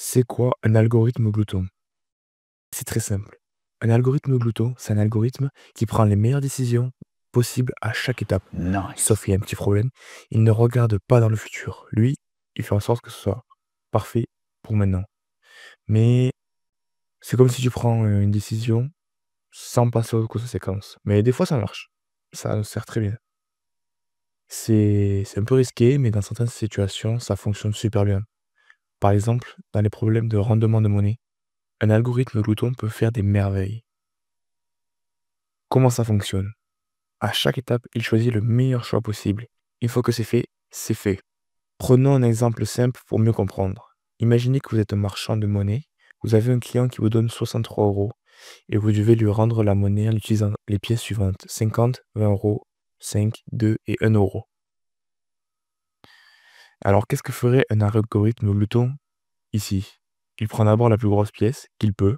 C'est quoi un algorithme glouton? C'est très simple. Un algorithme glouton, c'est un algorithme qui prend les meilleures décisions possibles à chaque étape. Sauf Nice. qu'il y a un petit problème, il ne regarde pas dans le futur. Lui, il fait en sorte que ce soit parfait pour maintenant. Mais c'est comme si tu prends une décision sans passer aux conséquences. Mais des fois, ça marche. Ça sert très bien. C'est un peu risqué, mais dans certaines situations, ça fonctionne super bien. Par exemple, dans les problèmes de rendement de monnaie, un algorithme glouton peut faire des merveilles. Comment ça fonctionne? À chaque étape, il choisit le meilleur choix possible. Une fois que c'est fait, c'est fait. Prenons un exemple simple pour mieux comprendre. Imaginez que vous êtes un marchand de monnaie, vous avez un client qui vous donne 63 euros et vous devez lui rendre la monnaie en utilisant les pièces suivantes: 50, 20 euros, 5, 2 et 1 euro. Alors qu'est-ce que ferait un algorithme glouton ici? Il prend d'abord la plus grosse pièce qu'il peut,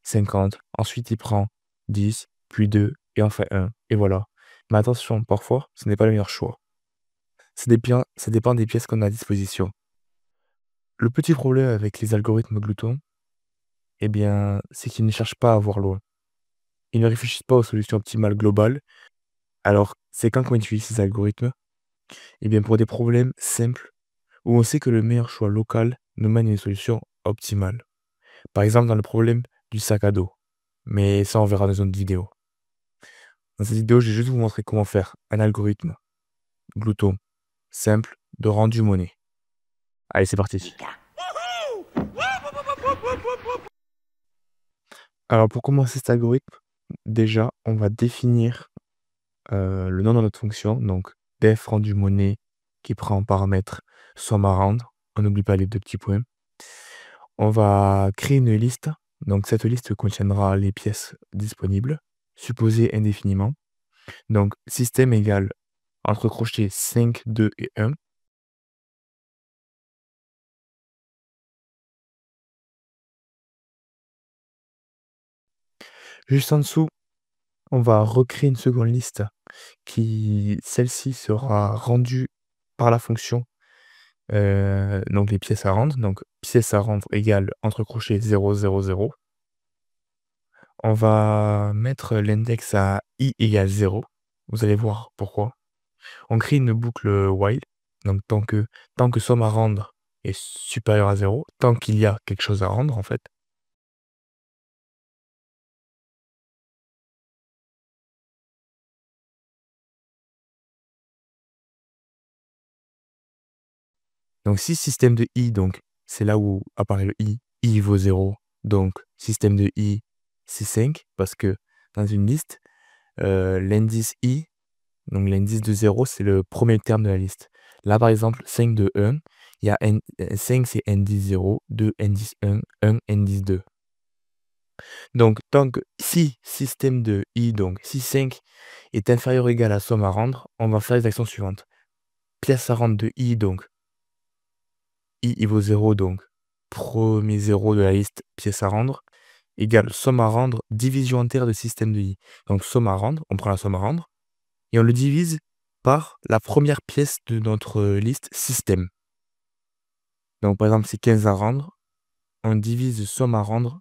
50, ensuite il prend 10, puis 2 et enfin 1, et voilà. Mais attention, parfois, ce n'est pas le meilleur choix. Ça dépend des pièces qu'on a à disposition. Le petit problème avec les algorithmes gloutons, eh bien, c'est qu'ils ne cherchent pas à voir loin. Ils ne réfléchissent pas aux solutions optimales globales. Alors, c'est quand qu'on utilise ces algorithmes? Eh bien, pour des problèmes simples, où on sait que le meilleur choix local nous mène à une solution optimale. Par exemple, dans le problème du sac à dos. Mais ça, on verra dans une autre vidéo. Dans cette vidéo, je vais juste vous montrer comment faire un algorithme glouton simple de rendu monnaie. Allez, c'est parti. Alors, pour commencer cet algorithme, déjà, on va définir le nom de notre fonction. Donc, def rendu monnaie qui prend en paramètre somme à rendre. On n'oublie pas les deux petits points. On va créer une liste. Donc, cette liste contiendra les pièces disponibles, supposées indéfiniment. Donc, système égale entre crochets 5, 2 et 1. Juste en dessous, on va recréer une seconde liste qui, celle-ci, sera rendue par la fonction, donc les pièces à rendre. Donc, pièces à rendre égale entre crochets 0, 0, 0. On va mettre l'index à i égale 0. Vous allez voir pourquoi. On crée une boucle while. Donc, tant que somme à rendre est supérieur à 0, tant qu'il y a quelque chose à rendre, en fait. Donc, si système de i, donc c'est là où apparaît le i vaut 0. Donc, système de i, c'est 5, parce que dans une liste, l'indice i, donc l'indice de 0, c'est le premier terme de la liste. Là, par exemple, 5 de 1, il y a 5, c'est indice 0, 2, indice 1, 1, indice 2. Donc, si système de i, donc si 5 est inférieur ou égal à somme à rendre, on va faire les actions suivantes. Pièce à rendre de i, donc i vaut 0, donc premier 0 de la liste, pièce à rendre, égale somme à rendre, division entière de système de i. Donc, somme à rendre, on prend la somme à rendre, et on le divise par la première pièce de notre liste système. Donc, par exemple, c'est 15 à rendre, on divise somme à rendre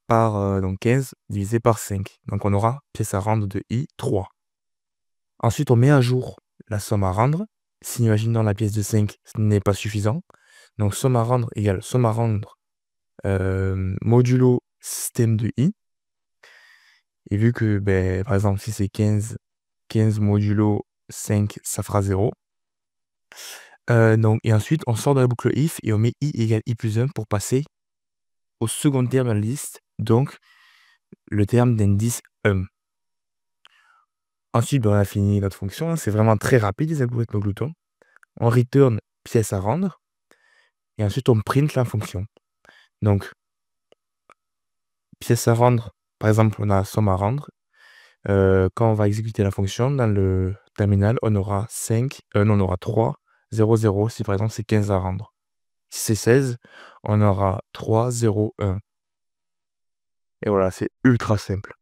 par donc 15 divisé par 5. Donc, on aura pièce à rendre de i 3. Ensuite, on met à jour la somme à rendre. Si, imaginons la pièce de 5, ce n'est pas suffisant. Donc, somme à rendre égale somme à rendre modulo système de i. Et vu que, par exemple, si c'est 15 modulo 5, ça fera 0. Et ensuite, on sort de la boucle if et on met i égale i plus 1 pour passer au second terme de la liste, donc le terme d'indice 1. Ensuite, on a fini notre fonction. C'est vraiment très rapide, les algorithmes gloutons. On return pièce à rendre et ensuite on print la fonction. Donc, pièce à rendre, par exemple, on a somme à rendre. Quand on va exécuter la fonction, dans le terminal, on aura 3, 0, 0. Si par exemple c'est 15 à rendre. Si c'est 16, on aura 3, 0, 1. Et voilà, c'est ultra simple.